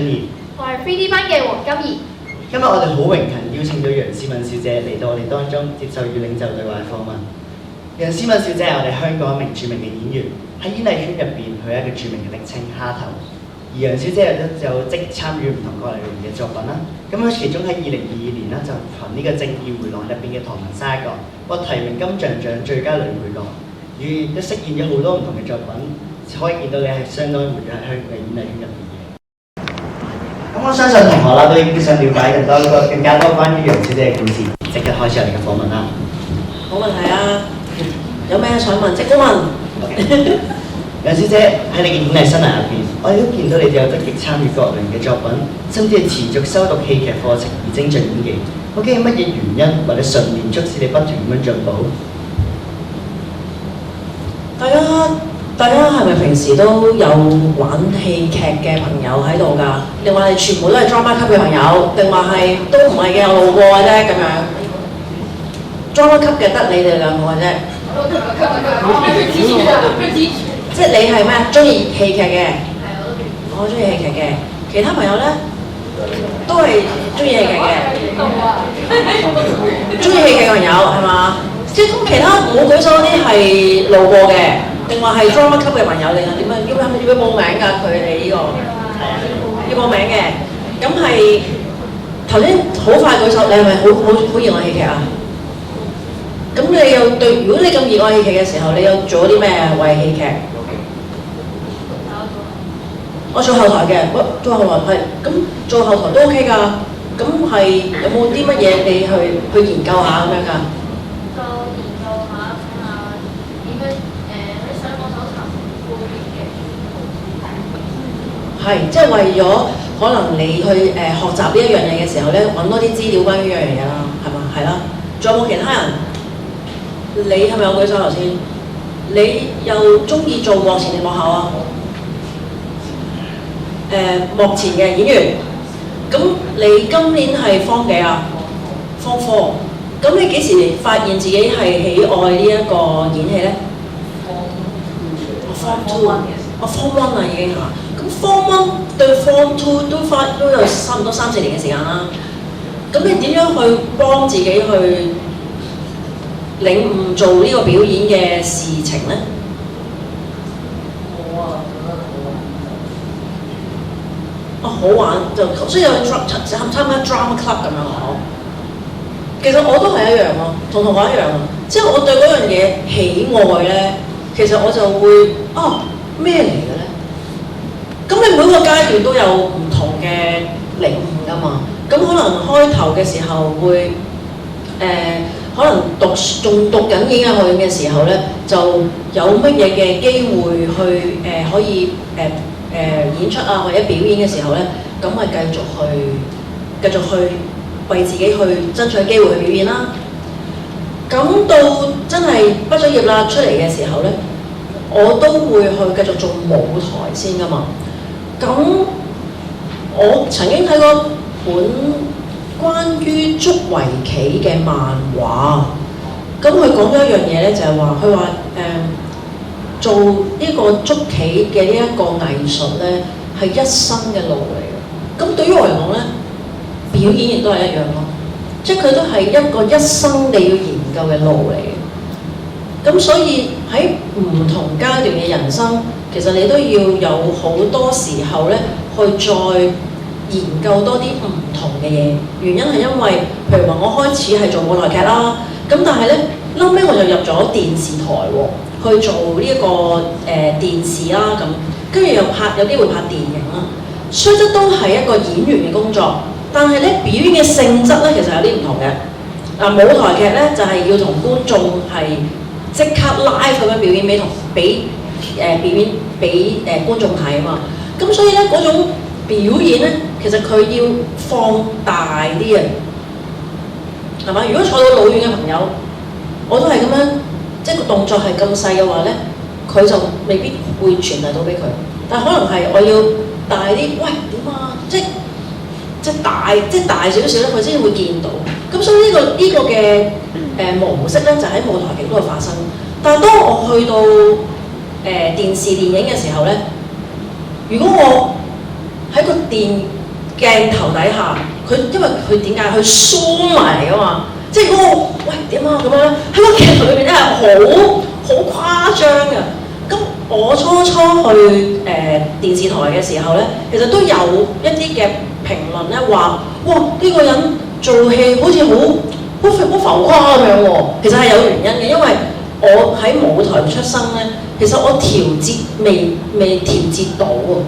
春怡。我係 3D 班嘅黃金怡。今日我哋好榮幸邀請到楊思敏小姐嚟到我哋當中接受與領袖對話訪問。楊思敏小姐係我哋香港名著名嘅演員，喺演藝圈入邊佢係一個著名嘅昵稱蝦頭。而楊小姐亦都有即參與唔同各類型嘅作品啦。咁佢其中喺2022年啦，就憑呢個《正義迴廊》入邊嘅唐文莎一角，獲提名金像獎最佳女配角，亦都飾演咗好多唔同嘅作品，可以見到你係相當活躍喺香港嘅演藝圈入邊嘅。咁我相信同學啦都已經想了解更加多關於楊小姐嘅故事，即刻開始我哋嘅訪問啦。冇問題啊，有咩想問即刻問。楊小姐喺你嘅演藝生涯入邊，我哋都見到你哋有積極參與各類嘅作品，甚至係持續修讀戲劇課程而精進演技。究竟係乜嘢原因或者信念促使你不斷咁樣進步？大家係咪平時都有玩戲劇嘅朋友喺度㗎？定話你全部都係 drama 級嘅朋友，定話係都唔係嘅，我路過嘅啫咁樣。drama 級嘅得你哋兩個嘅啫。即係你係咩？中意戲劇嘅？我中意戲劇嘅。其他朋友咧都係中意戲劇嘅。中意戲劇嘅朋友係嘛？即係其他冇舉手嗰啲係路過嘅，定話係 drama 級嘅朋友定係點樣？係咪要報名㗎？佢哋呢個要報名嘅。咁係頭先好快舉手，你係咪好熱愛戲劇啊？咁你又對？如果你咁熱愛戲劇嘅時候，你有做啲咩為戲劇？我做後台嘅，做後台係咁做後台都 OK 㗎。咁係有冇啲乜嘢你去研究下咁樣㗎？就研究下睇下點樣喺上網搜尋副編嘅。係，即係為咗可能你去學習呢一樣嘢嘅時候咧，揾多啲資料關於呢樣嘢啦，係嘛？係啦。仲有冇其他人？你係咪有舉手頭先？你又中意做幕前定幕後啊？幕前嘅演員。咁你今年係方幾啊？方4。咁你幾時發現自己係喜愛呢一個演戲咧？Form 2。Form 1啊已經嚇。咁 Form 1對 Form 2都有差唔多3-4年嘅時間啦。咁你點樣去幫自己去領悟做呢個表演嘅事情咧？好玩就所以有參加 drama club 咁樣咯。其實我都係一樣咯，同學一樣啊。即係我對嗰樣嘢喜愛咧，其實我就會咩嚟嘅咧？咁你每個階段都有唔同嘅領悟㗎嘛。咁可能開頭嘅時候會可能仲讀緊演藝學院嘅時候咧，就有乜嘢嘅機會去可以演出啊或者表演嘅時候咧，咁咪繼續去為自己去爭取機會去表演啦。咁到真係畢咗業啦出嚟嘅時候咧，我都會去繼續做舞台先㗎嘛。咁我曾經睇過本關於捉圍棋嘅漫畫，咁佢講咗一樣嘢咧，就係話佢話做呢個捉棋嘅呢一個藝術咧，係一生嘅路嚟嘅。咁對於我嚟講咧，表演亦都係一樣咯，即係佢都係一個一生你要研究嘅路嚟嘅。咁所以喺唔同階段嘅人生，其實你都要有好多時候咧，去再研究多啲唔同嘅嘢。原因係因為，譬如話我開始係做舞台劇啦，咁但係咧，後尾我就入咗電視台喎。去做呢一個電視啦，咁跟住又有機會拍電影啦，雖則都係一個演員嘅工作，但係咧表演嘅性質咧其實有啲唔同嘅。舞台劇咧就係要同觀眾係即刻 live 咁樣表演俾觀眾睇啊嘛。咁所以咧嗰種表演咧，其實佢要放大啲啊，係嘛？如果坐到老遠嘅朋友，我都係咁樣。即係個動作係咁細嘅話咧，佢就未必會傳遞到俾佢。但係可能係我要大啲，喂點啊？即係大少少咧，佢先會見到。咁所以呢個嘅模式咧，就喺舞台劇嗰度發生。但係當我去到電視電影嘅時候咧，如果我喺個電鏡頭底下，因為佢點解佢梳埋嚟㗎嘛？即係嗰個喂點啊咁樣咧，喺個劇裏邊真係好誇張嘅。咁我初初去電視台嘅時候咧，其實都有一啲嘅評論咧話，哇呢個人做戲好似好浮誇咁樣喎。其實係有原因嘅，因為我喺舞台出生咧，其實我調節未調節到喎，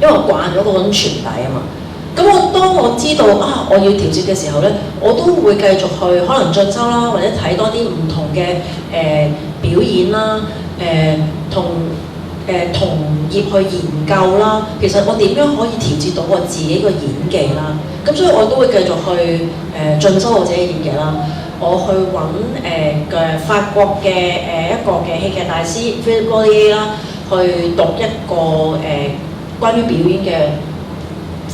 因為我慣咗嗰種傳遞啊嘛。咁當我知道我要調節嘅時候咧，我都會繼續去可能進修啦，或者睇多啲唔同嘅表演啦，同業去研究啦。其實我點樣可以調節到我自己個演技啦？咁所以我都會繼續去進修我自己演技啦。我去揾法國嘅一個嘅戲劇大師 Philippe Gaudier 啦，去讀一個關於表演嘅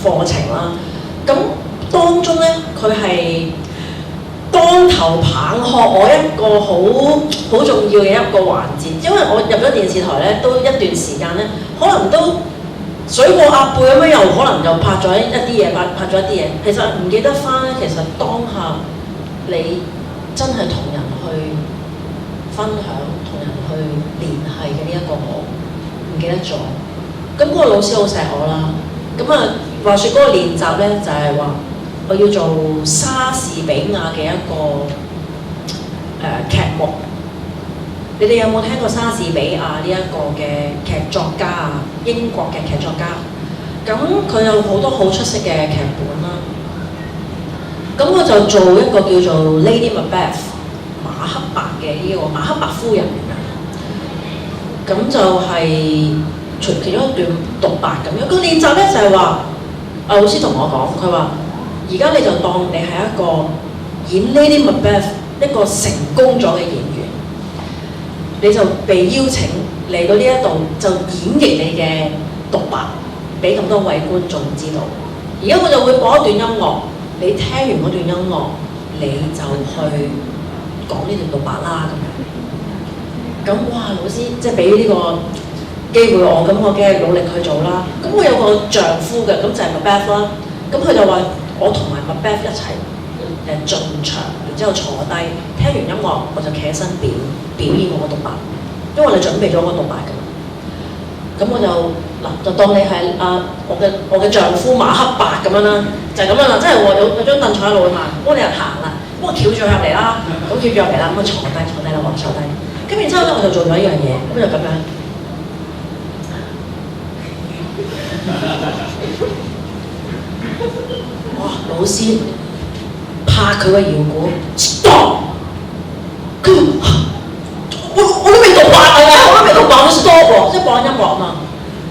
課程啦。咁當中咧，佢係當頭棒喝我一個好重要嘅一個環節，因為我入咗電視台咧，都一段時間咧，可能都水過鴨背咁樣，又可能又拍咗一啲嘢，拍咗一啲嘢。其實唔記得翻咧，其實當下你真係同人去分享、同人去聯繫嘅呢一個我，唔記得咗。咁嗰個老師好錫我啦。咁話説嗰個練習咧，就係話我要做莎士比亞嘅一個劇目。你哋有冇聽過莎士比亞呢一個嘅劇作家啊？英國嘅劇作家。咁佢有好多好出色嘅劇本啦。咁我就做一個叫做 Lady Macbeth 馬克白嘅呢個馬克白夫人咁樣。咁就係其中一段獨白咁樣。個練習咧就係話，老師同我講，佢話：而家你就當你係一個演 Lady Macbeth 一個成功咗嘅演員，你就被邀請嚟到呢一度就演繹你嘅獨白，俾咁多位觀眾知道。而家我就會播一段音樂，你聽完嗰段音樂，你就去講呢段獨白啦咁樣。咁哇，老師即係俾呢個機會我，咁我梗係努力去做啦。咁我有個丈夫嘅，咁就係 Macbeth 啦。咁佢就話我同埋 Macbeth 一齊進場，然之後坐低聽完音樂，我就企起身表演我個獨白，因為我哋準備咗個獨白㗎。咁我就當你係我嘅丈夫馬克白咁樣啦，就係咁樣啦，即係我有張凳坐喺度嘛，幫你人行啦，咁我翹住入嚟啦，咁翹住入嚟啦，咁我坐低啦，我坐低。咁然之後咧，我就做咗一樣嘢，咁就咁樣。哇！老師拍佢個搖鼓 ，stop！ 我都未讀白啊！我都未讀白，我 stop 喎，即係播音樂啊嘛。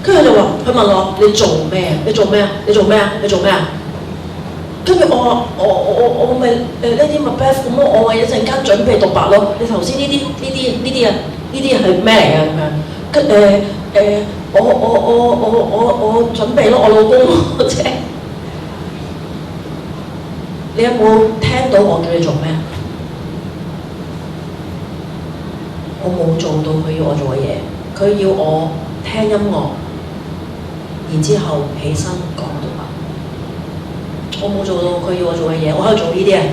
跟住佢就話：佢問我你做咩？你做咩啊？你做咩啊？你做咩啊？跟住我咪呢啲 Macbeth 咁，我咪一陣間準備獨白咯。你頭先呢啲係咩嚟㗎咁樣？我準備咯，我老公啫。你有冇聽到我叫你做咩？我冇做到佢要我做嘅嘢，佢要我聽音樂，然之後起身講獨白。我冇做到佢要我做嘅嘢，我喺度做呢啲啊！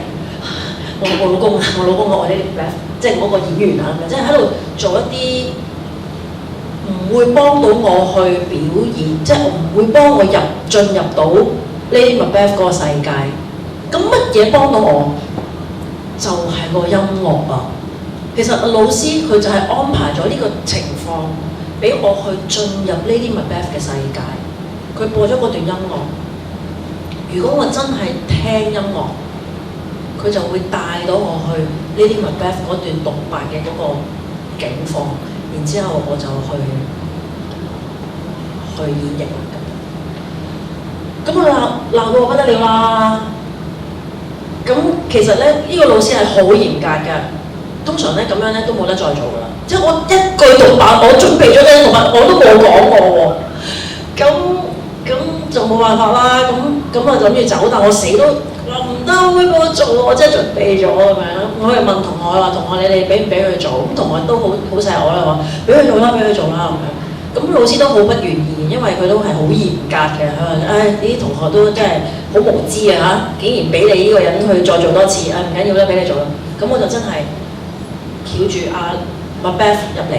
我老公我呢啲即係嗰個演員啊，即係喺度做一啲唔會幫到我去表演，即係我唔會幫我進入到 Lady Macbeth 嗰個世界。咁乜嘢幫到我？就係個音樂啊！其實老師佢就係安排咗呢個情況，俾我去進入 Lady Macbeth 嘅世界。佢播咗嗰段音樂，如果我真係聽音樂，佢就會帶到我去 Lady Macbeth 嗰段獨白嘅嗰個境況，然之後我就去演繹啦。咁我鬧到我不得了啦！咁其實咧，呢個老師係好嚴格㗎。通常咧咁樣咧都冇得再做㗎啦。即係我一句獨白，我準備咗啲獨白，我都冇講過喎。咁就冇辦法啦。咁啊諗住走，但我死都話唔得，可唔可以幫我做？我真係準備咗咁樣。我係問同學話：同學你哋俾唔俾佢做？咁同學都好錫我啦，話俾佢做啦，俾佢做啦咁樣。咁老師都好不願意，面，因為佢都係好嚴格嘅。佢話：呢啲同學都真係好無知啊嚇，竟然俾你呢個人去再做多次，唔緊要啦，俾你做啦。咁我就真係翹住阿 Macbeth 入嚟，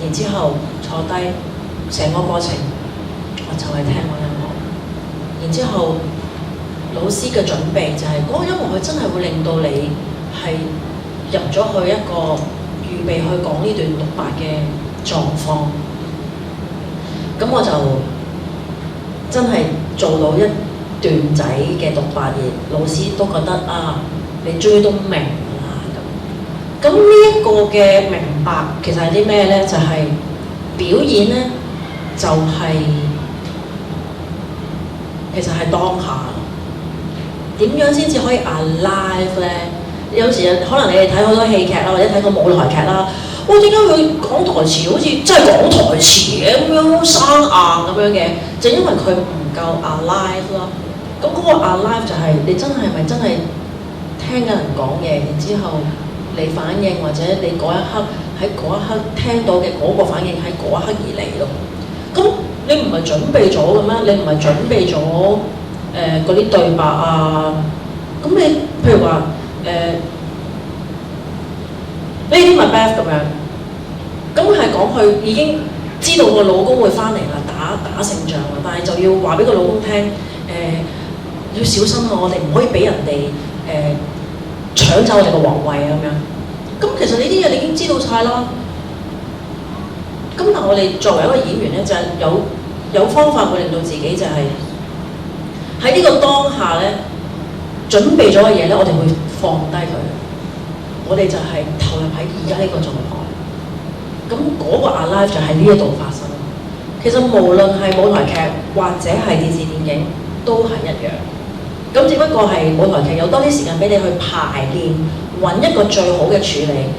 然之後坐低，成個過程我就係聽我音樂。然之後老師嘅準備就係嗰個音樂，佢真係會令到你係入咗去一個預備去講呢段獨白嘅狀況。咁我就真係做到一段仔嘅獨白，而老師都覺得啊，你終於都明啦咁。咁呢一個嘅明白其實係啲咩咧？就係表演咧，就係其實係當下。點樣先至可以 alive 咧？有時可能你哋睇好多戲劇啦，或者睇過舞台劇啦，哇！點解佢講台詞好似真係講台詞嘅咁樣生硬咁樣嘅？就因為佢唔夠 alive 咯。咁嗰個 alive 就係你真係咪真係聽緊人講嘢，然之後你反應，或者你嗰一刻喺嗰一刻聽到嘅嗰個反應喺嗰一刻而嚟咯。咁你唔係準備咗嘅咩？你唔係準備咗嗰啲對白啊？咁你譬如話呢啲 Macbeth 咁樣，咁係講佢已經知道個老公會翻嚟啦，打勝仗啦，但係就要話俾個老公聽，要小心啊！我哋唔可以俾人哋搶走我哋個皇位啊咁樣。咁其實呢啲嘢你已經知道晒啦。咁但係我哋作為一個演員咧，就係有方法會令到自己就係喺呢個當下咧，準備咗嘅嘢咧，我哋會放低佢。我哋就係投入喺而家呢個狀態，咁嗰個 alive 就喺呢一度發生。其實無論係舞台劇或者係電視電影都係一樣，咁只不過係舞台劇有多啲時間俾你去排練，揾一個最好嘅處理。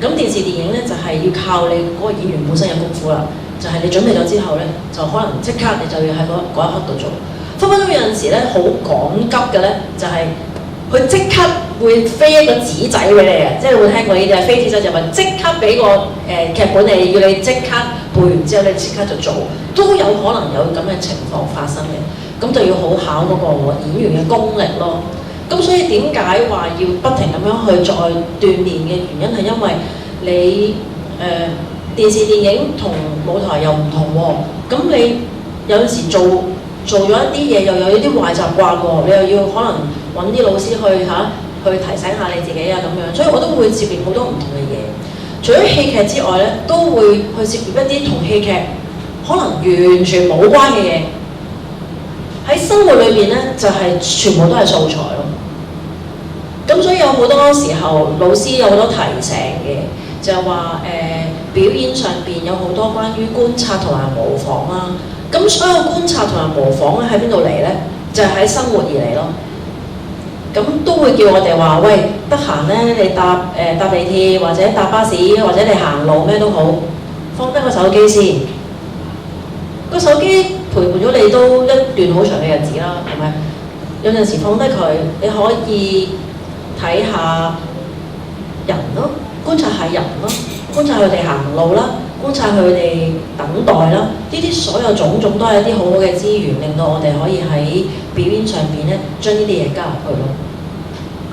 咁電視電影咧就係要靠你嗰個演員本身有功夫啦，就係你準備咗之後咧，就可能即刻你就要喺嗰一刻度做。分分鐘有陣時咧好趕急嘅咧，就係佢即刻會飛一個紙仔俾你嘅，即係會聽過呢啲係飛紙仔，就話即刻俾個劇本你，要你即刻背完之後你即刻就做，都有可能有咁嘅情況發生嘅。咁就要好考嗰個演員嘅功力咯。咁所以點解話要不停咁樣去再鍛鍊嘅原因係因為你電視電影同舞台又唔同喎。咁你有陣時做咗一啲嘢，又有一啲壞習慣喎，你又要可能揾啲老師去提醒下你自己啊咁樣。所以我都會涉獵好多唔同嘅嘢。除咗戲劇之外咧，都會去涉獵一啲同戲劇可能完全冇關嘅嘢。喺生活裏邊咧，就係全部都係素材咯。咁所以有好多時候，老師有好多提醒嘅，就係話表演上邊有好多關於觀察同埋模仿啦。咁所有觀察同埋模仿咧喺邊度嚟咧？就係喺生活而嚟咯。咁都會叫我哋話：喂，得閒咧，你搭地鐵或者搭巴士或者你行路咩都好，放低個手機先。個手機陪伴咗你都一段好長嘅日子啦，係咪？有陣時放低佢，你可以睇下人咯，觀察下人咯，觀察佢哋行路啦，觀察佢哋等待啦，呢啲所有種種都係一啲好好嘅資源，令到我哋可以喺表演上邊咧將呢啲嘢加入去咯。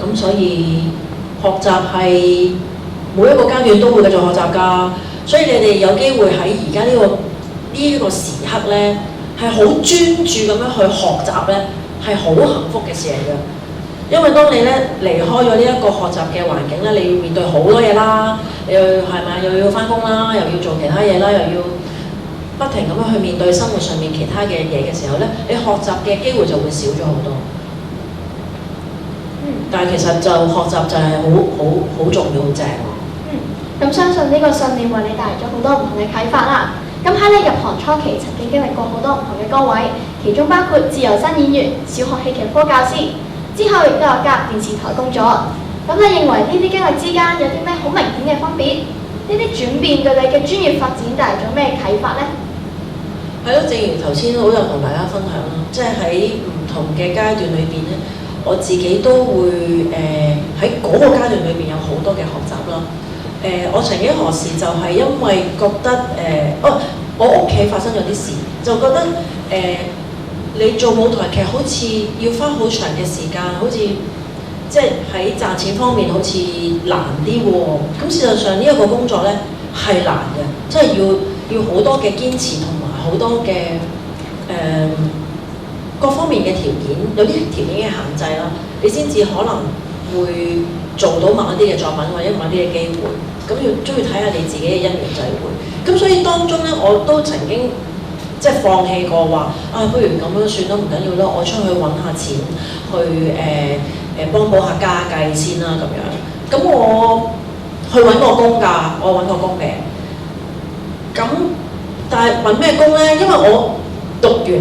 咁所以學習係每一個階段都會繼續學習㗎，所以你哋有機會喺而家呢個時刻咧，係好專注咁樣去學習咧，係好幸福嘅事嚟嘅。因為當你咧離開咗呢一個學習嘅環境咧，你要面對好多嘢啦，你又要返工啦，又要做其他嘢啦，又要不停咁樣去面對生活上面其他嘅嘢嘅時候咧，你學習嘅機會就會少咗好多。但係其實就學習就係好重要，好正。咁相信呢個信念為你帶嚟咗好多唔同嘅啟發啦。咁喺你入行初期曾經經歷過好多唔同嘅崗位，其中包括自由身演員、小學戲劇科教師，之後亦都有加入電視台工作。咁你認為呢啲經歷之間有啲咩好明顯嘅分別？呢啲轉變對你嘅專業發展帶嚟咗咩啟發呢？係咯，正如頭先好有同大家分享啦，即係喺唔同嘅階段裏邊咧，我自己都會喺嗰個階段裏邊有好多嘅學習啦。我曾幾何時就係因為覺得我屋企發生咗啲事，就覺得你做舞台劇好似要花好長嘅時間，好似即係喺賺錢方面好似難啲喎。咁事實上呢一個工作咧係難嘅，即係要好多嘅堅持同埋好多嘅各方面嘅條件，有啲條件嘅限制啦，你先至可能會做到某一啲嘅作品或者某一啲嘅機會。咁都要睇下你自己嘅因緣際會。咁所以當中咧，我都曾經即係放棄過話不如咁樣算啦，唔緊要啦，我出去揾下錢去幫補下家計先啦咁樣。咁我去揾個工㗎，我揾個工嘅。咁但係揾咩工咧？因為我讀完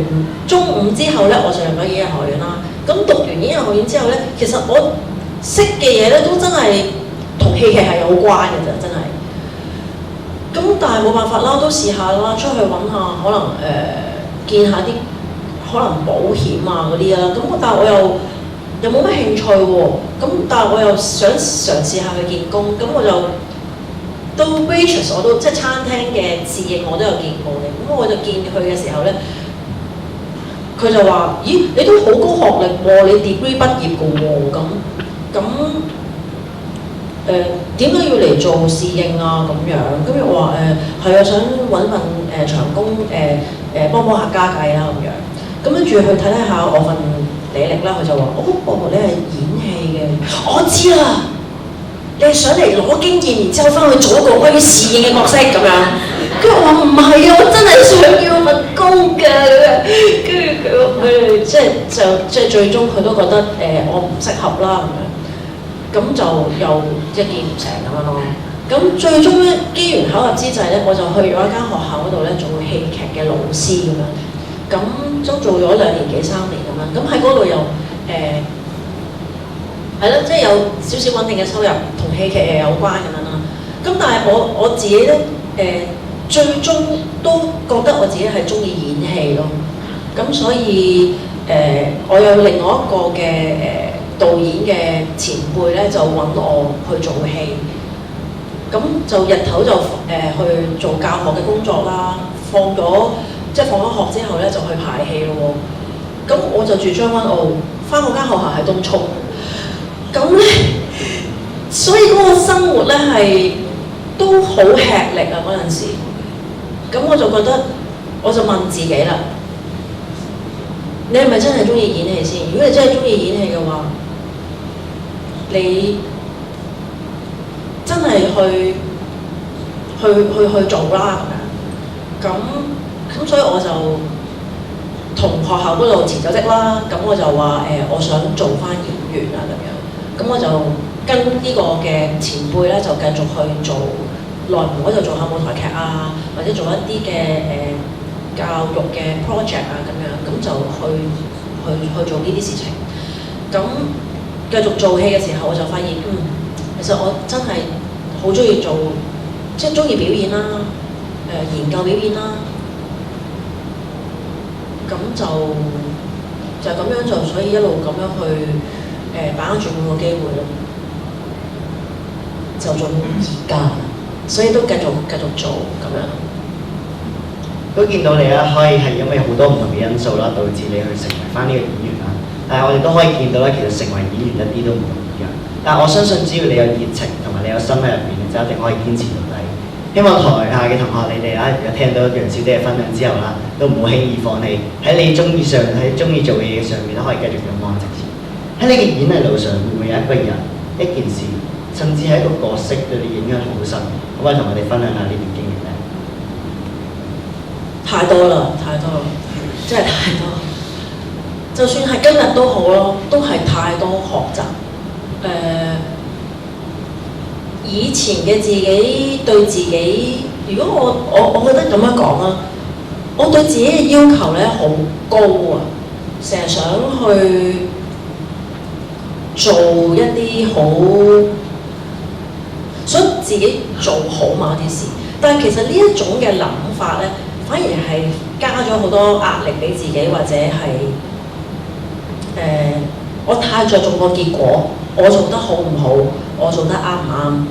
中五之後咧，我就入咗演藝學院啦。咁讀完演藝學院之後咧，其實我識嘅嘢咧都真係同戲劇係有關嘅啫，真係。咁但係冇辦法啦，都試下啦，出去揾下，可能見下啲可能保險啊嗰啲啦。咁但係我又冇乜興趣喎。咁但係我又想嘗試下去見工。咁我就到 waitress 我都即係餐廳嘅侍應我都有見過嘅。咁我就見佢嘅時候咧，佢就話：咦，你都好高學歷喎，你 degree 畢業嘅喎。咁點解要嚟做侍應啊？咁樣，跟住我話係啊，想揾份長工幫補下家計啦咁樣。咁跟住去睇下我份履歷啦，佢就話：你係演戲嘅，我知啦。你係想嚟攞經驗，然之後翻去做一個關於侍應嘅角色咁樣。跟住我話唔係啊，我真係想要份工㗎咁樣。跟住佢即係最終佢都覺得我唔適合啦咁樣。咁就又一見唔成咁樣咯。咁最終咧，機緣巧合之際咧，我就去咗一間學校嗰度咧做戲劇嘅老師咁樣。咁都做咗2年幾3年咁樣。咁喺嗰度又係咯，即係有少少穩定嘅收入，同戲劇又有關咁樣啦。咁但係我自己咧最終都覺得我自己係中意演戲咯。咁所以我有另外一個嘅導演嘅前輩咧就揾我去做戲，咁就日頭就去做教學嘅工作啦，放咗學之後咧就去排戲咯喎。咁我就住將軍澳，返嗰間學校喺東涌，咁咧所以嗰個生活咧係都好吃力啊嗰陣時。咁我就覺得，我就問自己啦，你係咪真係中意演戲先？如果你真係中意演戲嘅話，你真係去做啦咁樣。咁所以我就同學校嗰度辭咗職啦。咁我就話我想做翻演員啊咁樣。咁我就跟呢個嘅前輩咧，就繼續去做內門嗰度做下舞台劇啊，或者做一啲嘅教育嘅 project 啊咁樣。咁就去做呢啲事情。咁繼續做戲嘅時候，我就發現，其實我真係好中意做，即係中意表演啦，研究表演啦。咁就咁樣就，所以一路咁樣去把握住每個機會咯，就做到而家，所以都繼續做咁樣。都見到你啦，可以係因為好多唔同嘅因素啦，導致你去成為翻呢個演員啦。但係我哋都可以見到咧，其實成為演員一啲都唔容易㗎。但係我相信只要你有熱情同埋你有心喺入邊，你就一定可以堅持到底。希望台下嘅同學你哋啦，如果聽到楊小姐嘅分享之後啦，都唔好輕易放棄，喺你中意做嘅嘢上面都可以繼續勇往直前。喺你嘅演藝路上，會唔會有一個人、一件事，甚至係一個角色對你影響好深？可唔可以同我哋分享下呢段經歷咧？太多啦，真係太多。就算係今日都好咯，都係太多學習。以前嘅自己對自己，如果我覺得咁樣講啦，我對自己嘅要求咧好高啊，成日想去做一啲好，想自己做好某啲事。但係其實呢一種嘅諗法咧，反而係加咗好多壓力俾自己，或者係我太着重個結果，我做得好唔好，我做得啱唔啱？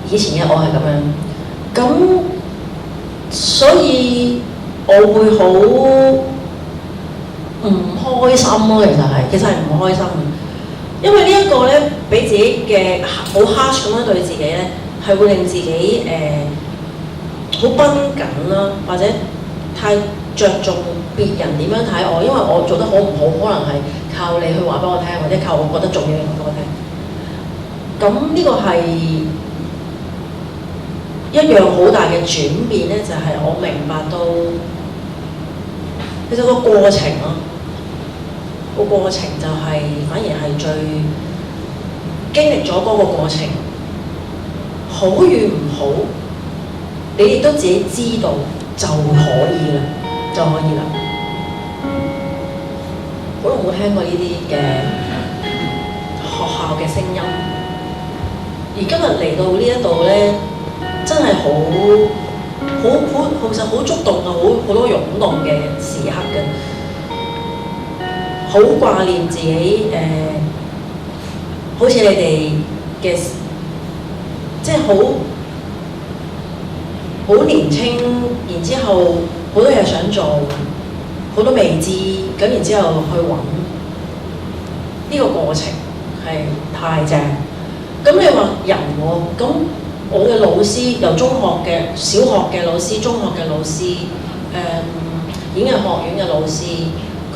以前嘅我係咁樣，咁所以我會好唔開心咯。其實係唔開心嘅，因為呢一個咧，俾自己嘅好 harsh 咁樣對自己咧，係會令自己好繃緊啦，或者太着重別人點樣睇我，因為我做得好唔好，可能係靠你去話俾我聽，或者靠我覺得重要嘅人話俾我聽。咁呢個係一樣好大嘅轉變咧，就係我明白到其實個過程咯，個過程就係反而係最經歷咗嗰個過程，好與唔好，你亦都自己知道就可以啦，就可以啦。好耐冇聽過呢啲嘅學校嘅聲音，而今日嚟到呢一度咧，真係好其實好觸動啊，好多湧動嘅時刻嘅，好掛念自己好似你哋嘅，即係好年青，然之後好多嘢想做，好多未知，咁然之後去揾呢個過程係太正。咁你話人喎，咁我嘅老師由中學嘅、小學嘅老師、中學嘅老師、演藝學院嘅老師，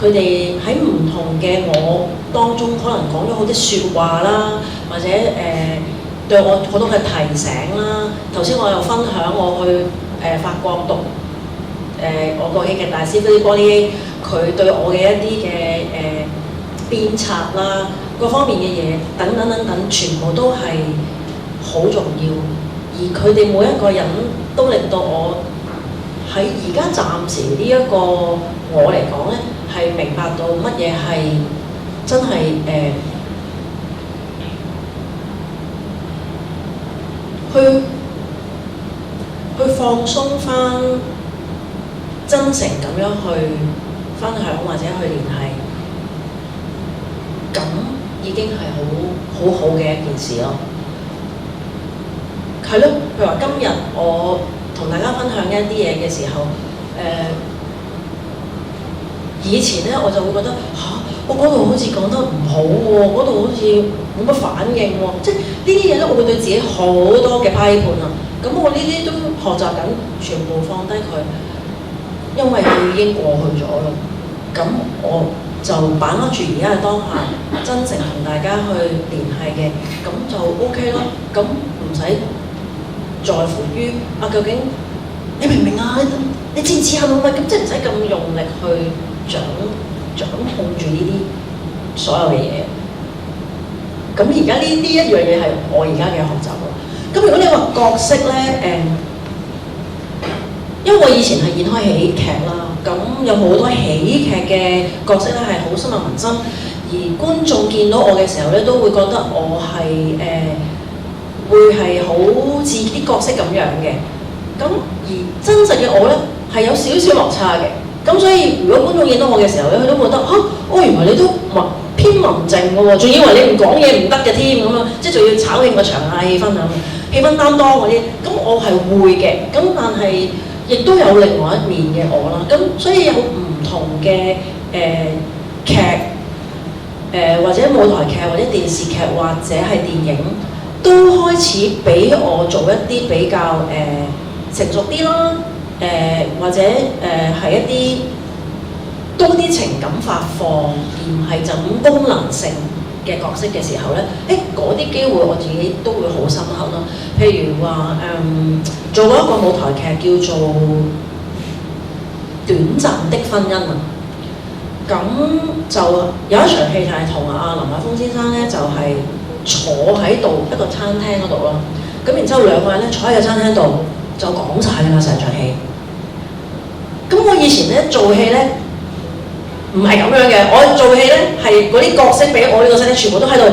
佢哋喺唔同嘅我當中，可能講咗好啲説話啦，或者對我好多嘅提醒啦。頭先我又分享我去法國讀我個戲劇大師 Philippe Bonnier，佢對我嘅一啲嘅鞭策啦，各方面嘅嘢等等，全部都係好重要。而佢哋每一個人都令到我喺而家暫時呢一個我嚟講咧，係明白到乜嘢係真係去放鬆翻，真誠咁樣去分享或者去聯繫，咁已經係好嘅一件事咯。係咯，譬如話今日我同大家分享一啲嘢嘅時候，以前咧我就會覺得我嗰度好似講得唔好喎，嗰度好似冇乜反應喎，即係呢啲嘢咧，我會對自己好多嘅批判啊。咁我呢啲都學習緊，全部放低佢，因為佢已經過去咗啦。咁我就把握住而家嘅當下，真誠同大家去聯繫嘅，咁就 OK 咯。咁唔使在乎於究竟你明唔明啊？你知唔知啊？咁即係唔使咁用力去掌控住呢啲所有嘅嘢。咁而家呢一樣嘢係我而家嘅學習咯。咁如果你話角色咧，因為我以前係演開喜劇啦，咁有好多喜劇嘅角色咧係好深入民心，而觀眾見到我嘅時候咧，都會覺得我係會係好似啲角色咁樣嘅。咁而真實嘅我咧係有少少落差嘅。咁所以如果觀眾見到我嘅時候咧，佢都覺得原來你都偏文靜嘅喎，仲以為你唔講嘢唔得嘅添咁啊，即係仲要炒興個場啊，氣氛啊，氣氛擔當嗰啲。咁我係會嘅，咁但係亦都有另外一面嘅我啦。咁所以有唔同嘅劇或者舞台劇或者電視劇或者係電影，都開始俾我做一啲比較成熟啲啦，或者係一啲多啲情感發放，而唔係就咁功能性嘅角色嘅時候咧，嗰啲機會我自己都會好深刻咯。譬如話做過一個舞台劇叫做《短暫的婚姻》啊，咁就有一場戲就係同林海峰先生咧，就係坐喺度一個餐廳嗰度咯。咁然之後兩個人咧坐喺個餐廳度就講晒㗎啦成場戲。咁我以前咧做戲咧唔係咁樣嘅，我做戲咧係嗰啲角色俾我呢個身咧，全部都喺度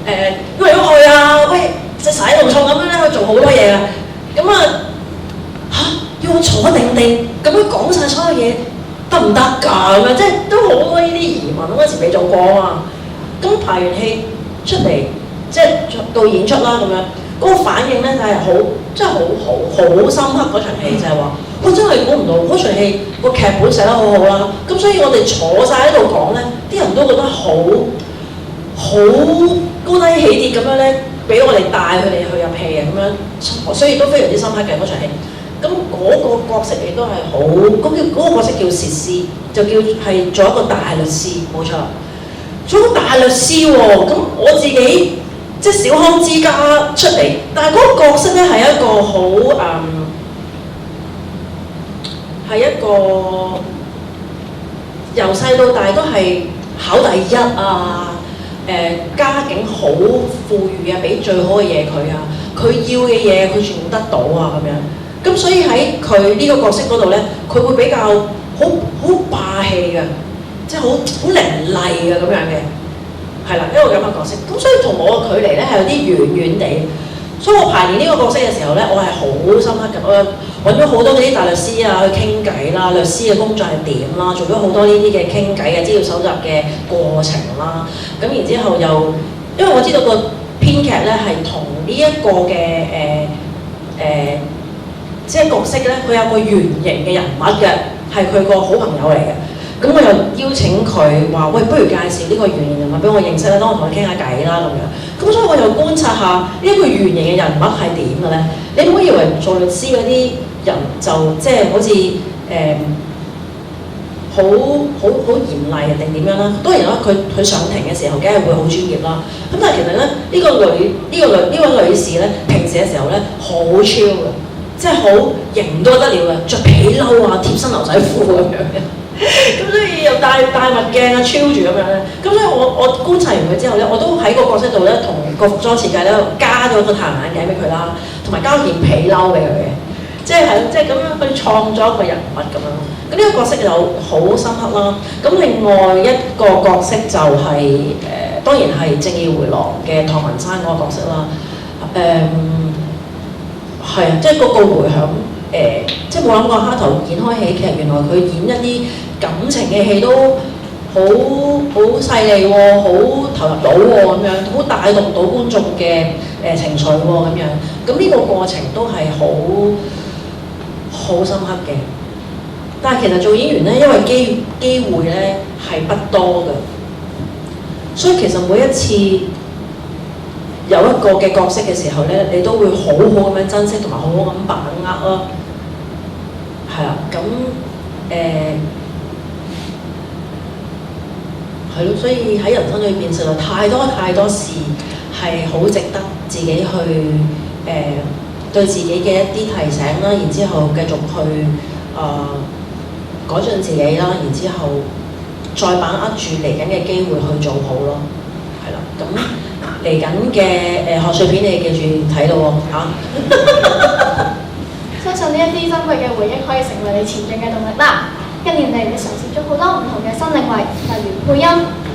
喐嚟喐去啊，喂隻洗龍蟲咁樣咧去做好多嘢啊。咁要我坐定定咁樣講晒所有嘢得唔得㗎？咁樣即係都好多呢啲疑問，嗰陣時未做過啊嘛。咁排完戲出嚟，即係到演出啦咁樣。嗰個反應咧就係好，真係好深刻嗰場戲，就係話，我真係估唔到嗰場戲個劇本寫得好好啦。咁所以我哋坐晒喺度講咧，啲人都覺得好高低起跌咁樣咧，俾我哋帶佢哋去入戲啊咁樣，所以都非常之深刻嘅嗰場戲。咁嗰個角色亦都係好，嗰個角色叫薛絲，就叫係做一個大律師，冇錯。做一個大律師喎，咁我自己即係小康之家出嚟，但係嗰個角色咧係一個好係一個由細到大都係考第一啊！家境好富裕啊，俾最好嘅嘢佢啊，佢要嘅嘢佢全部得到啊咁樣。咁所以喺佢呢個角色嗰度咧，佢會比較好霸氣嘅，即係好凌厲嘅咁樣嘅，係啦，一個咁嘅角色。咁所以同我嘅距離咧係有啲遠遠地。所以我排練呢個角色嘅時候咧，我係好深刻嘅。我揾咗好多嗰啲大律師啊去傾偈啦，律師嘅工作係點啦，做咗好多呢啲嘅傾偈嘅資料搜集嘅過程啦。咁然之後又，因為我知道個編劇咧係同呢一個嘅即係角色咧，佢有個原型嘅人物嘅，係佢個好朋友嚟嘅。咁我又邀請佢話：喂，不如介紹呢個原型人物俾我認識啦，當我同佢傾下偈啦咁樣。咁所以我又觀察下呢一個原型嘅人物係點嘅咧？你唔好以為做律師嗰啲人就即係好似好嚴厲定點樣啦？當然啦，佢上庭嘅時候梗係會好專業啦。咁但係其實咧，呢位女士咧，平時嘅時候咧好 chill 嘅，即係好型到不得了嘅，着皮褸啊，貼身牛仔褲咁樣嘅。咁所以又戴墨鏡啊，超住咁樣咧。咁所以我觀察完佢之後咧，我都喺個角色度咧，同個服裝設計咧加咗個太陽眼鏡俾佢啦，同埋加咗件皮褸俾佢嘅。即係咁樣去創咗一個人物咁樣。咁呢個角色就好深刻啦。咁另外一個角色就係當然係正義迴廊嘅唐文山嗰個角色啦。係啊，即係嗰個迴響。即係冇諗過蝦頭演開喜劇，原來佢演一啲感情嘅戲都好細膩喎，好投入到喎咁樣，好帶動到觀眾嘅情緒喎咁樣。咁呢個過程都係好深刻嘅。但係其實做演員咧，因為機會咧係不多嘅，所以其實每一次有一個嘅角色嘅時候咧，你都會好好咁樣珍惜同埋好好咁把握咯。係啦，咁係咯，所以喺人生裏邊實在太多事係好值得自己去對自己嘅一啲提醒啦，然之後繼續去改進自己啦，然之後再把握住嚟緊嘅機會去做好咯，係啦，咁嚟緊嘅賀歲片你記住睇到喎嚇。相信呢一啲珍貴嘅回憶可以成為你前進嘅動力啦。近年嚟，你嘗試咗好多唔同嘅新領域，例如配音、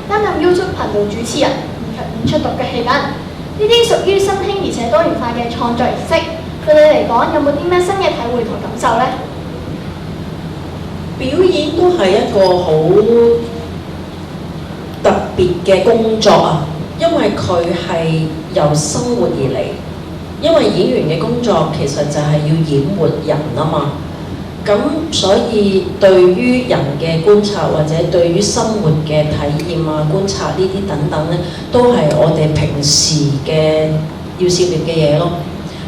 擔任 YouTube 頻道主持人、演出獨腳戲等，呢啲屬於新興而且多元化嘅創作形式。對你嚟講，有冇啲咩新嘅體會同感受呢？表演都係一個好特別嘅工作啊，因為佢係由生活而嚟。因為演員嘅工作其實就係要演活人啊嘛，咁所以對於人嘅觀察或者對於生活嘅體驗啊、觀察呢啲等等咧，都係我哋平時嘅要涉獵嘅嘢咯。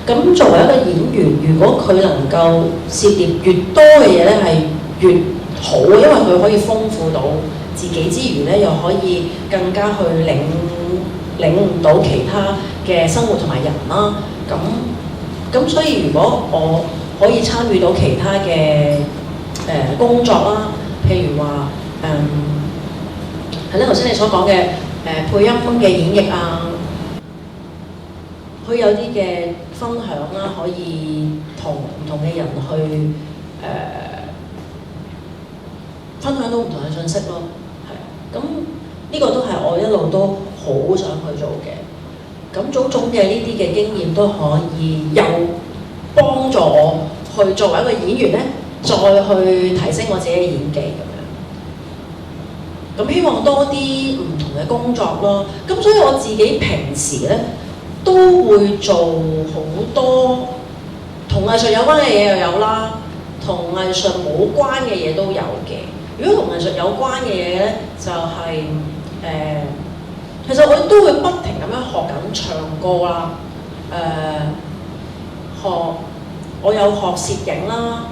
咁作為一個演員，如果佢能夠涉獵越多嘅嘢咧，係越好，因為佢可以豐富到自己之餘咧，又可以更加去領悟到其他嘅生活同埋人啦。咁所以如果我可以參與到其他嘅工作啦，譬如話係啦，頭先你所講嘅配音嘅演繹啊，佢有啲嘅分享啦，可以同唔同嘅人去分享到唔同嘅信息咯，係。咁呢個都係我一路都好想去做嘅。咁種種嘅呢啲嘅經驗都可以又幫助我去作為一個演員咧，再去提升我自己嘅演技咁樣。咁希望多啲唔同嘅工作咯。咁所以我自己平時咧都會做好多同藝術有關嘅嘢又有啦，同藝術冇關嘅嘢都有嘅。如果同藝術有關嘅嘢咧，就係其實我都會不停咁樣學緊唱歌啦，我有學攝影啦，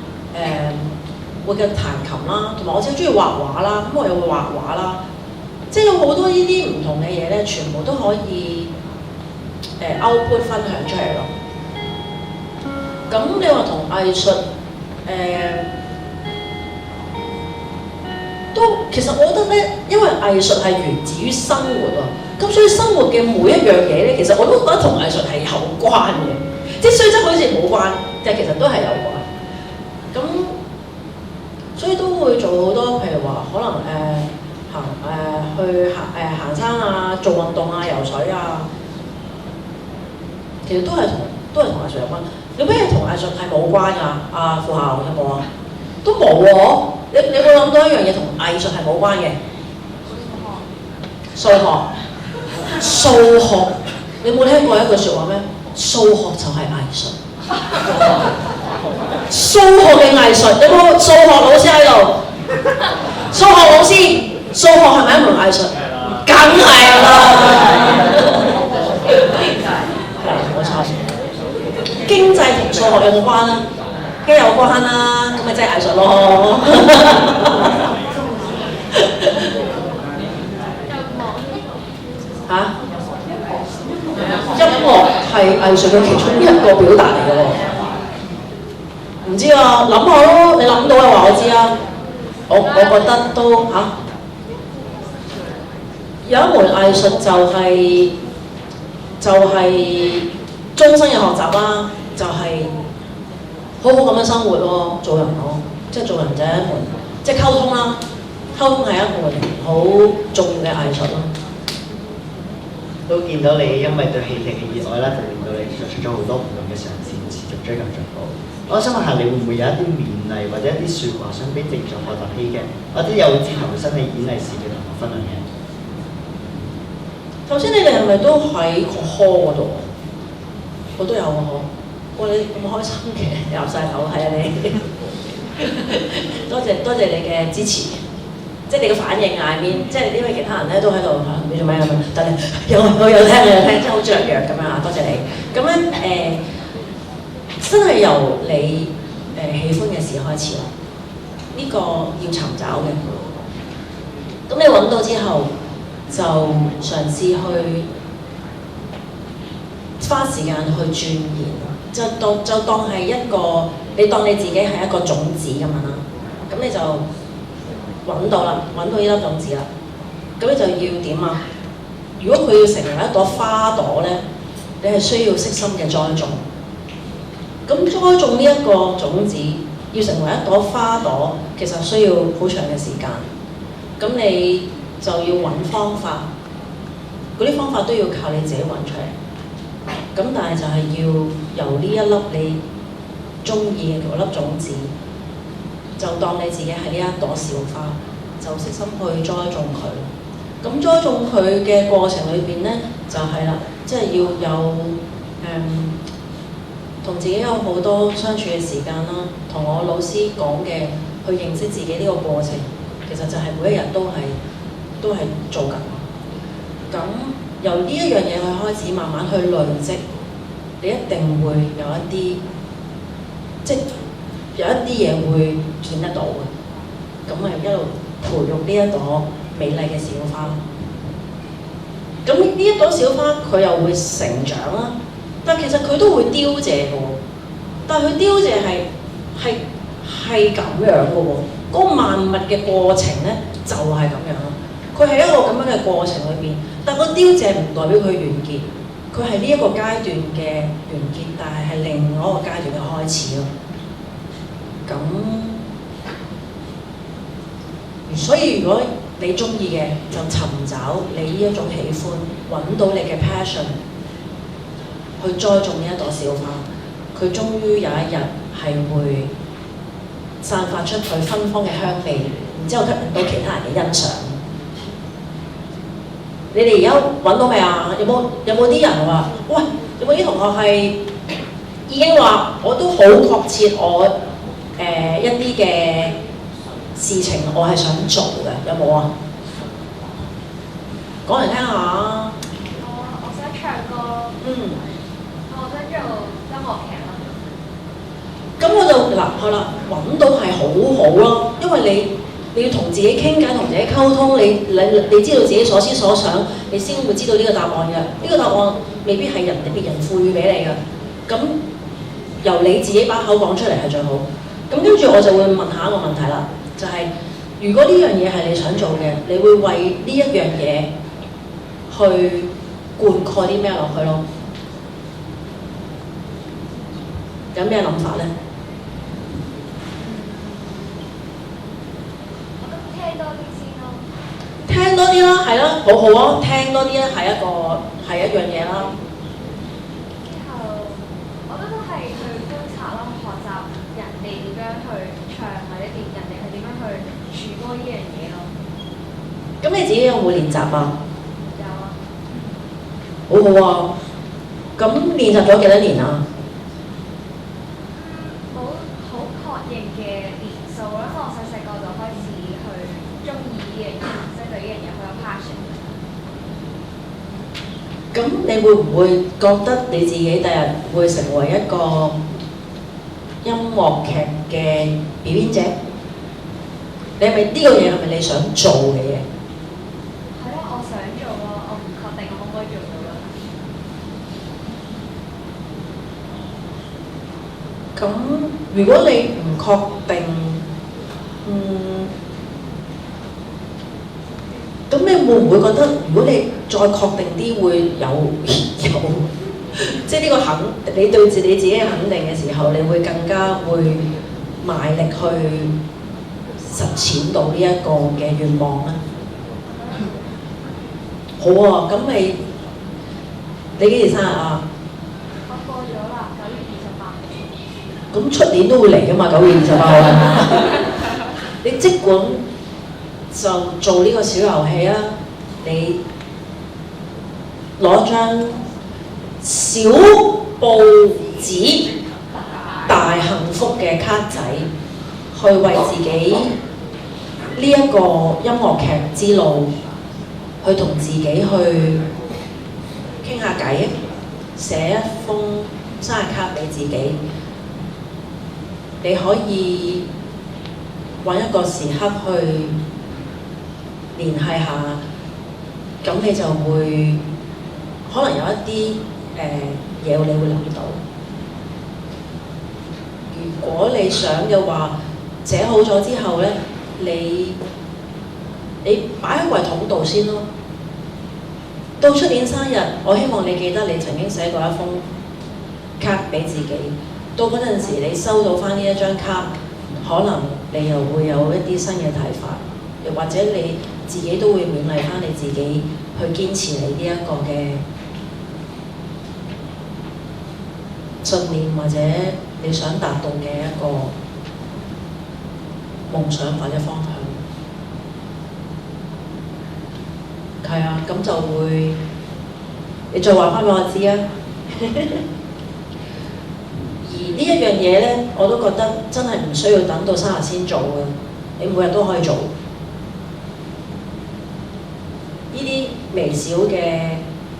會嘅彈琴啦，同埋我超中意畫畫啦，咁我又會畫畫啦，即係有好多呢啲唔同嘅嘢咧，全部都可以output 分享出嚟咯。咁你話同藝術都其實我覺得咧，因為藝術係源自於生活啊，咁所以生活嘅每一樣嘢咧，其實我都覺得同藝術係有關嘅，即係雖則好似冇關，但係其實都係有關。咁所以都會做好多，譬如話可能去行山啊，做運動啊，游水啊，其實都係同藝術有關。有咩同藝術係冇關㗎？啊，副校有冇啊？都冇喎。你有冇諗到一樣嘢同藝術係冇關嘅？數學，你冇聽過一句説話咩？數學就係藝術。數學嘅藝術，有冇數學老師喺度？數學老師，數學係咪一門藝術？梗係啦。係，冇錯。經濟同數學有冇關啊？梗有關啦，咁咪即係藝術咯。嚇？音樂係藝術嘅其中一個表達嚟嘅喎。唔知啊，諗下咯，你諗到嘅話我知啊。我覺得都有一門藝術就係終身嘅學習啦，就係好好咁樣生活咯，做人咯，即係做人就係一門，即係溝通啦，溝通係一門好重要嘅藝術咯。都見到你因為對戲劇嘅熱愛啦，就令到你作出咗好多唔同嘅嘗試，持續追求進步。我想問下，你會唔會有一啲勉勵或者一啲説話想俾正在學習戲劇，或者有志投身喺演藝事嘅同學分享嘅？頭先你哋係咪都喺個 hall 嗰度？我都有啊，嗬！哇，你咁開心嘅，入晒頭，係啊你。多謝你嘅支持，即係你嘅反應啊面，即係因為其他人咧都喺度嚇，你做咩咁樣？但係我有聽，真係好雀躍咁樣啊！多謝你。咁咧真係由你喜歡嘅事開始啦，呢個要尋找嘅。咁你揾到之後，就嘗試去花時間去鑽研，就當係一個，你當你自己係一個種子咁樣啦。咁你就揾到啦，揾到呢粒種子啦。咁你就要點啊？如果佢要成為一朵花朵咧，你係需要悉心嘅栽種。咁栽種呢一個種子，要成為一朵花朵，其實需要好長嘅時間。咁你就要揾方法，嗰啲方法都要靠你自己揾出嚟。咁但係就係要由呢一粒你中意嘅嗰粒種子，就當你自己係呢一朵小花，就悉心去栽種佢。咁栽種佢嘅過程裏邊咧，就係啦，即係要有同自己有好多相處嘅時間啦，同我老師講嘅去認識自己呢個過程，其實就係每一日都係做緊。咁由呢一樣嘢去開始，慢慢去累積，你一定會有一啲，即係有一啲嘢會見得到嘅。咁咪一路培育呢一朵美麗嘅小花。咁呢一朵小花佢又會成長啦，但其實佢都會凋謝嘅喎。但係佢凋謝係咁樣嘅喎。嗰個萬物嘅過程咧就係咁樣咯。佢係一個咁樣嘅過程裏邊，但個凋謝唔代表佢完結，佢係呢一個階段嘅完結，但係另外一個階段嘅開始咯。咁所以如果你中意嘅，就尋找你呢一種喜歡，揾到你嘅 passion， 去栽種呢一朵小花，佢終於有一日係會散發出佢芬芳嘅香味，然之後吸引到其他人嘅欣賞。你哋而家揾到未啊？有冇啲人話，喂，有冇啲同學係已經話我都好確切我一啲嘅事情我係想做嘅，有冇啊？講嚟聽下。我想唱歌，我想做音樂劇咯。咁我就嗱係啦，揾到係好好咯，因為你要同自己傾偈，同自己溝通，你知道自己所思所想，你先會知道呢個答案嘅。呢個答案未必係別人賦予俾你嘅，咁由你自己把口講出嚟係最好。咁跟住我就會問下一個問題啦，就係如果呢樣嘢係你想做嘅，你會為呢一樣嘢去灌溉啲咩落去咯？有咩諗法咧？我都聽多啲先咯。聽多啲啦，係啦，好好啊，聽多啲咧係一樣嘢啦。之後，我覺得都係去觀察咯，學習人哋點樣去唱，或者人哋係點樣去傳播呢樣嘢咯。咁你自己有冇練習啊？有啊。好好啊！咁練習咗幾多年啊？好確認嘅年數啦，因為我細個就開始去中意呢樣嘢，即係對呢樣嘢好有 passion。咁你會唔會覺得你自己第日會成為一個音樂劇嘅表演者？你係咪呢個嘢係咪你想做嘅嘢？係咯，我想做咯，我唔確定我可唔可以做到咯。咁如果你唔確定，咁你會唔會覺得，如果你再確定啲，會有即係呢個你對自己嘅肯定嘅時候，你會更加會賣力去實踐到呢一個嘅願望咧？好啊，咁你幾時生日啊？我過咗啦，9月28號。咁出年都會嚟噶嘛，9月28號。你即管就做呢個小遊戲啊！你攞張小報紙大幸福嘅卡仔，去為自己呢一個音樂劇之路，去同自己去傾下偈，寫一封生日卡俾自己。你可以揾一個時刻去聯繫下，咁你就會可能有一啲嘢你會諗到。如果你想嘅話，寫好咗之後咧，你擺喺櫃桶度先咯。到出年生日，我希望你記得你曾經寫過一封卡俾自己。到嗰陣時，你收到翻呢一張卡，可能你又會有一啲新嘅睇法，又或者你自己都會勉勵翻你自己去堅持你呢一個嘅信念，或者你想達到嘅一個夢想或者方向。係啊，咁就會你再話翻俾我知啊。而呢一樣嘢咧，我都覺得真係唔需要等到生日先做嘅，你每日都可以做。呢啲微小嘅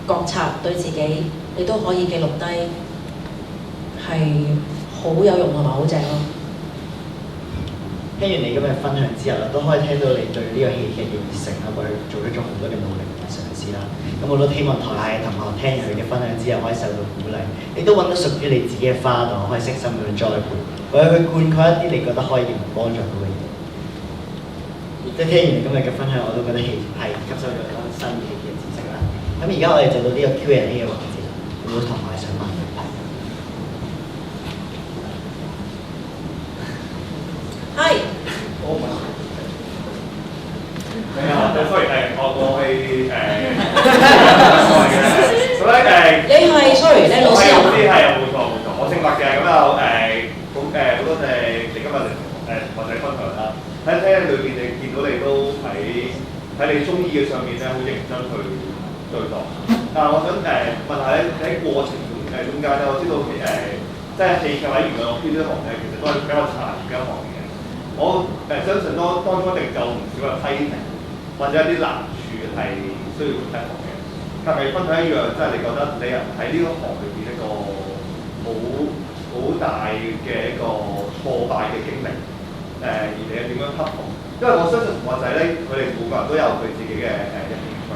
覺察對自己，你都可以記錄低，係好有用同埋好正咯。聽完你今日分享之後啦，都可以聽到你對呢個戲劇嘅熱誠啦，為佢做咗好多嘅努力同埋嘗試啦。咁我都希望台下嘅同學聽完佢嘅分享之後，可以受到鼓勵，亦都揾到屬於你自己嘅花朵，可以悉心咁樣栽培，或者去灌溉一啲你覺得可以幫助到嘅嘢。即係聽完你今日嘅分享，我都覺得係吸收咗好多新嘅戲劇知識啦。咁而家我哋就到呢個 Q&A 嘅環節，有冇同學想問問題？係。係啊，sorry，我係咁咧你係 sorry，你老師啊？老師係冇錯，我姓麥嘅，咁又好多謝你今日同我哋分享啦。喺裏邊你見到你都喺你中意嘅上面咧，好認真去對待。但係我想問下咧，喺過程中中間咧，我知道即係戲劇委員嘅呢一行咧，其實都係比較殘嘅一行嘅。我相信當中一定有唔少嘅批評，或者一啲難處係需要克服嘅。係咪分享一樣，即係你覺得你喺呢個行裏邊一個好大嘅一個挫敗嘅經歷？而你係點樣克服？因為我相信同學仔咧，佢哋每個人都有佢自己嘅興趣，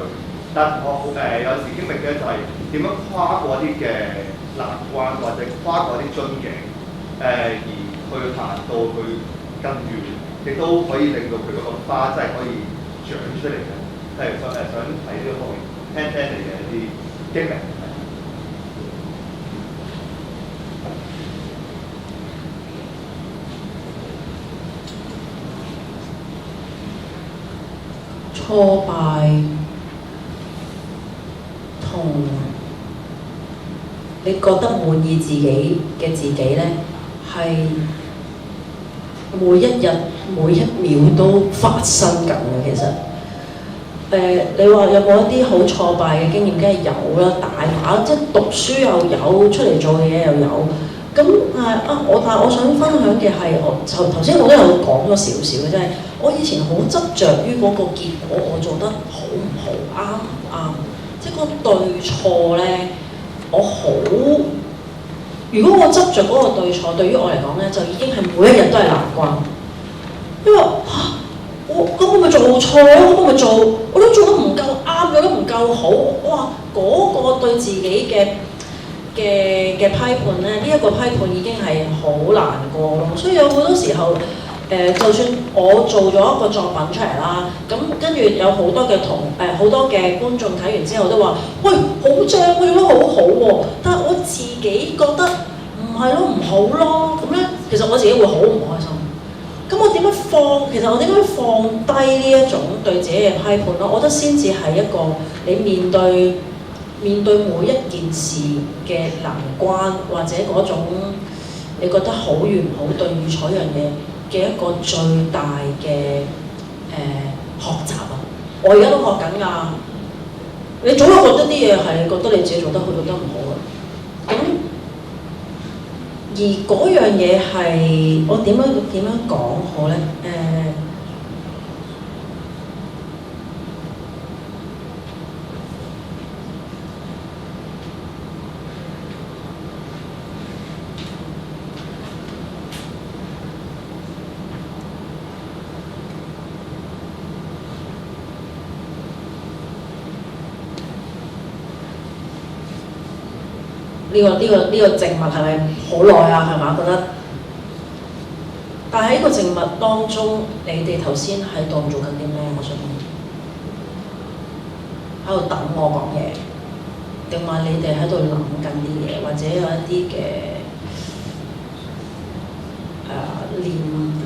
但同學有時經歷嘅就係點樣跨過一啲嘅難關，或者跨過一啲樽頸，而去行到去更遠，亦都可以令到佢嗰個花真係可以長出嚟嘅。係想睇呢個方面，聽你嘅一啲經歷。挫敗同你覺得滿意自己咧，係每一日每一秒都發生緊嘅。其實你話有冇一啲好挫敗嘅經驗？梗係有啦，大把，即係讀書又有，出嚟做嘅嘢又有。咁但係我想分享嘅係，頭先我都有講咗少少嘅，即係我以前好執着於嗰個結果，我做得好唔好，啱唔啱，即係個對錯咧，我好。如果我執着嗰個對錯，對於我嚟講咧，就已經係每一日都係難關。因為我咪做錯咯，我都做得唔夠啱，做得唔夠好，哇！嗰個對自己嘅批判咧，呢一個批判已經係好難過咯。所以有好多時候，就算我做咗一個作品出嚟啦，咁跟住有好多嘅好多嘅觀眾睇完之後都話：喂，好正，佢做得好好喎！但係我自己覺得唔係咯，唔好咯，咁咧，其實我自己會好唔開心。咁我點樣其實我點樣放低呢一種對自己嘅批判咯？我覺得先至係一個你面對每一件事嘅難關，或者嗰種你覺得好與唔好、對與錯樣嘢嘅一個最大嘅學習啊！我而家都學緊㗎。你總有覺得啲嘢係覺得你自己做得好，做得唔好嘅。咁而嗰樣嘢係我點樣講好咧？呢個靜默係咪好耐啊？係嘛？覺得，但係喺個靜默當中，你哋頭先喺度做緊啲咩？我想問，喺度等我講嘢，定話你哋喺度諗緊啲嘢，或者有一啲嘅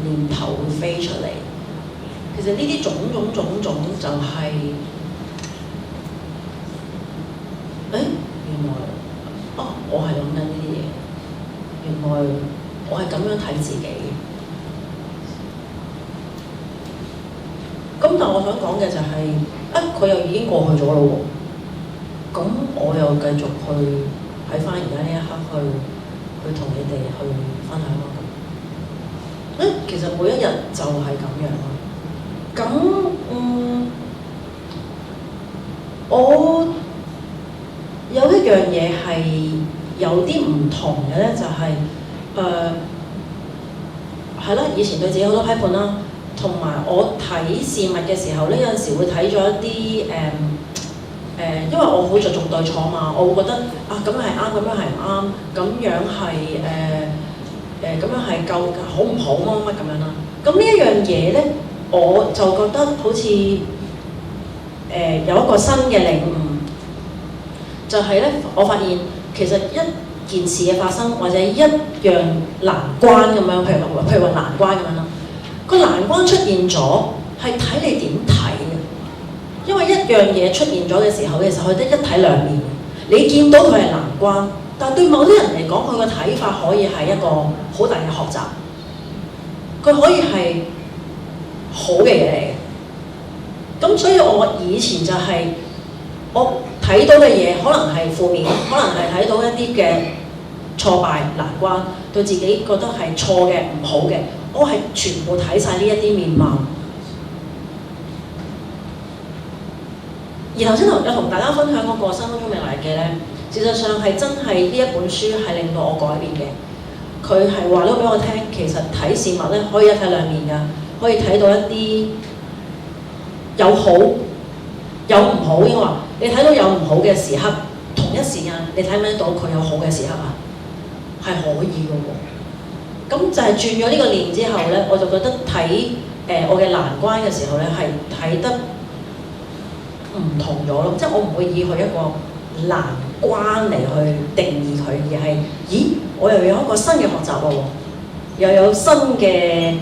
念頭會飛出嚟？其實呢啲種種就係、原來。我係諗緊呢啲嘢，原來我係咁樣睇自己。咁但係我想講嘅就係、佢又已經過去咗咯喎。咁我又繼續去喺返而家呢一刻去同你哋去分享咯。其實每一日就係咁樣咯。咁我有一樣嘢係有啲唔同嘅咧，就係係啦，以前對自己好多批判啦，同埋我睇事物嘅時候咧，有陣時會睇咗一啲因為我好着重對錯嘛，我會覺得咁樣係啱，咁樣係唔啱，咁樣係咁樣係夠好唔好乜咁樣啦。咁呢一樣嘢咧，我就覺得好似有一個新嘅領悟。就係咧，我發現其實一件事嘅發生，或者一樣難關咁樣，譬如話難關咁樣啦，個難關出現咗，係睇你點睇嘅。因為一樣嘢出現咗嘅時候，其實佢得一體兩面。你見到佢係難關，但對某啲人嚟講，佢個睇法可以係一個好大嘅學習。佢可以係好嘅嘢嚟嘅。咁所以我以前就係我睇睇到嘅嘢可能係負面，可能係睇到一啲嘅挫敗難關，對自己覺得係錯嘅唔好嘅，我係全部睇晒呢一啲面貌。而頭先有同大家分享嗰個《3分鐘未來記》咧，事實上係真係呢一本書係令到我改變嘅。佢係話咗俾我聽，其實睇事物咧可以一體兩面㗎，可以睇到一啲有好有唔好，應該話你睇到有唔好嘅時刻，同一時間你睇唔睇到佢有好嘅時刻啊？係可以嘅喎。咁就係轉咗呢個念之後咧，我就覺得睇我嘅難關嘅時候咧，係睇得唔同咗咯，即係我唔會以佢一個難關嚟去定義佢，而係咦，我又有一個新嘅學習喎，又有新嘅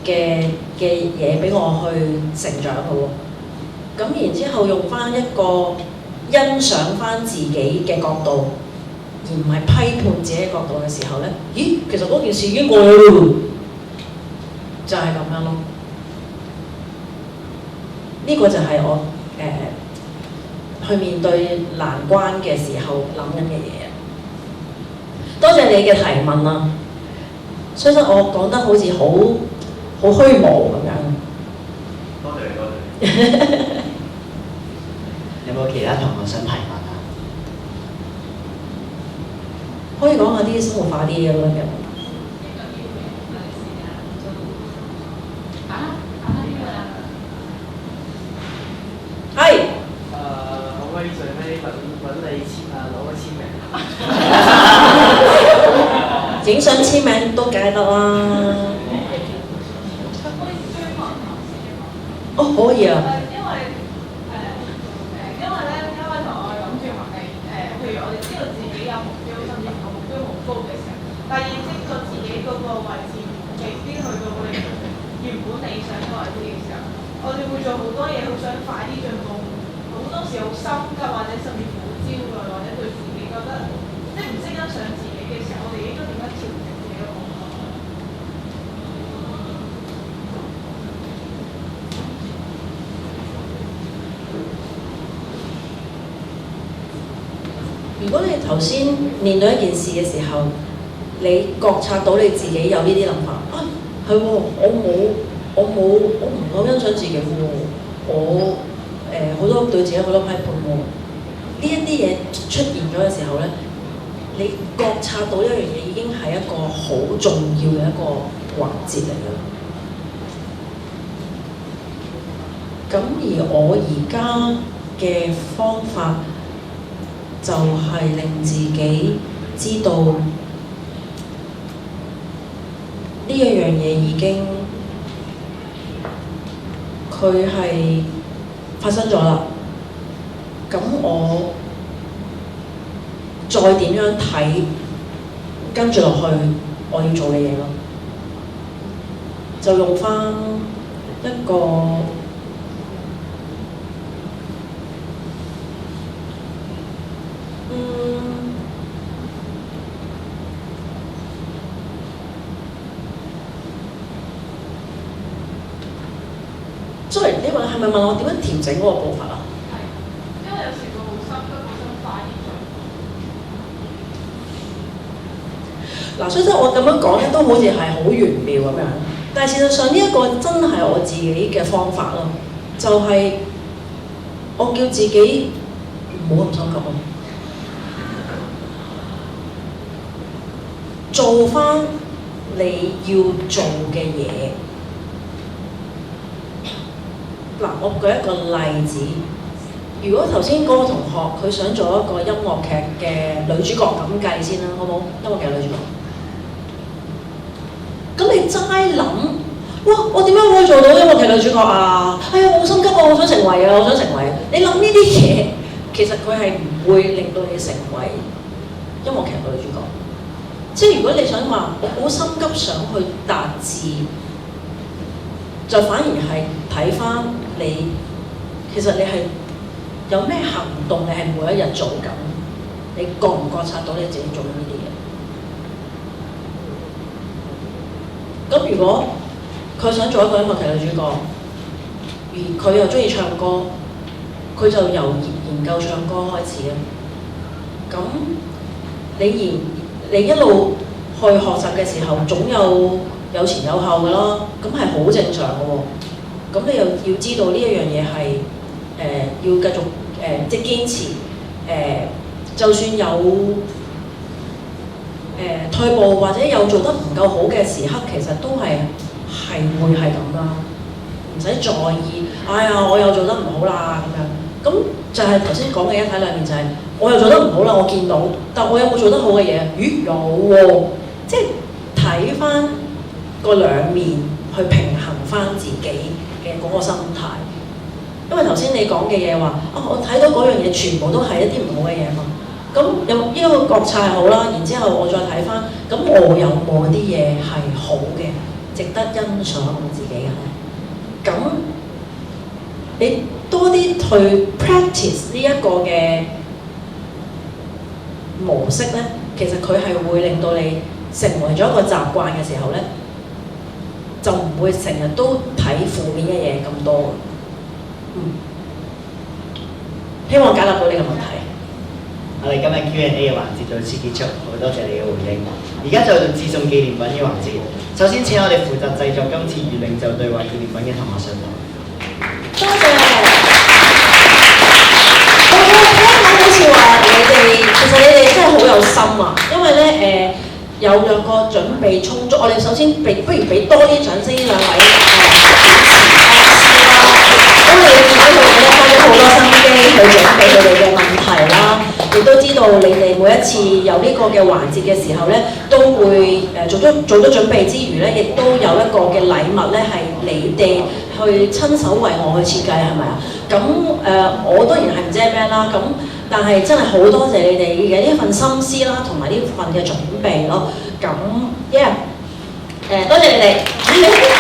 嘢俾我去成長嘅喎。咁然之後用翻一個欣賞翻自己嘅角度，而唔係批判自己嘅角度嘅時候咧，咦，其實嗰件事已經過咗咯，就係咁樣咯。呢個就係我去面對難關嘅時候諗緊嘅嘢。多謝你嘅提問啊！雖則我講得好似好虛無咁樣。多謝你，多謝你。有冇其他同學想提問啊？可以講下啲生活化啲嘅咯嘅。係。可以最尾揾你簽啊，攞個簽名。影相簽名都梗係得啦。哦，可以啊。因為咧，啱啱同我諗住問你譬如我哋知道自己有目標，甚至個目標好高嘅時候，但係認識咗自己嗰個位置未必去到我哋原本理想嘅位置嘅時候，我哋會做好多嘢，好想快啲進步。好多時好心急，或者甚至乎好焦慮，或者對自己覺得即係唔識欣賞自己嘅時候，我哋應該點樣調整自己嘅狀態？如果你頭先面對一件事嘅時候，你覺察到你自己有呢啲諗法，啊係喎，我唔夠欣賞自己喎，我好多對自己好多批判喎，呢一啲嘢出現咗嘅時候咧，你覺察到一樣嘢已經係一個好重要嘅一個環節嚟㗎。咁而我而家嘅方法就係令自己知道呢一樣嘢已經佢係發生咗啦。咁我再點樣睇，跟住落去我要做嘅嘢咯，就用返一個sorry，你話係咪問我點樣調整嗰個步伐啊？係，因為有時會好心急，好想快啲做。嗱，所以我咁樣講咧，都好似係好玄妙咁樣，但係事實上呢一個真係我自己嘅方法咯，就係、我叫自己唔好咁心急咯，做翻你要做嘅嘢。嗱，我舉一個例子，如果頭先嗰個同學佢想做一個音樂劇嘅女主角咁計先啦，好冇？音樂劇女主角，咁你齋諗，哇！我點樣可以做到音樂劇女主角啊？哎呀，我好心急啊，我想成為啊，我想成為。你諗呢啲嘢，其實佢係唔會令到你成為音樂劇嘅女主角。即係如果你想話，我好心急想去達至，就反而係睇翻你，其實你係有咩行動，你係每一日做緊，你覺唔覺察到你自己做緊呢啲嘢？咁如果佢想做一個音樂劇女主角，而佢又中意唱歌，佢就由研究唱歌開始啊。咁你一路去學習嘅時候，總有前有後嘅咯，咁係好正常嘅喎。咁你又要知道呢一樣嘢係要繼續即係堅持就算有退步或者有做得唔夠好嘅時刻，其實都係會係咁啦，唔使在意。哎呀，我又做得唔好啦咁樣。咁就係頭先講嘅一體兩面，就係我又做得唔好啦，我見到，但我有冇做得好嘅嘢？咦，有喎，即係睇翻個兩面去平衡翻自己嘅嗰個心態。因為頭先你講嘅嘢話，我睇到嗰樣嘢全部都係一啲唔好嘅嘢嘛。咁有呢個覺察好啦，然之後我再睇翻，咁我有冇啲嘢係好嘅，值得欣賞我自己嘅咧？咁你多啲去 practice 呢一個嘅模式咧，其實佢係會令到你成為咗一個習慣嘅時候咧，就唔會成日都睇負面嘅嘢咁多。希望解答到呢個問題。我哋今日 Q&A 嘅環節到此結束，好多謝你嘅回應。而家就到致送紀念品嘅環節。首先請我哋負責製作今次與領袖對話紀念品嘅同學上台。多謝。我聽講好似話其實你哋真係好有心啊，因為咧有兩個準備充足。我哋首先不如俾多啲掌聲呢兩位因為你見到佢哋咧花咗好多心機去準備佢哋嘅問題啦，亦都知道你哋每一次有呢個嘅環節嘅時候咧，都會做咗準備之餘咧，亦都有一個嘅禮物咧係你哋去親手為我去設計，係咪啊？咁我當然係唔知係咩啦，咁但係真係好多謝你哋嘅呢份心思啦，同埋呢份嘅準備咯。咁多謝你哋。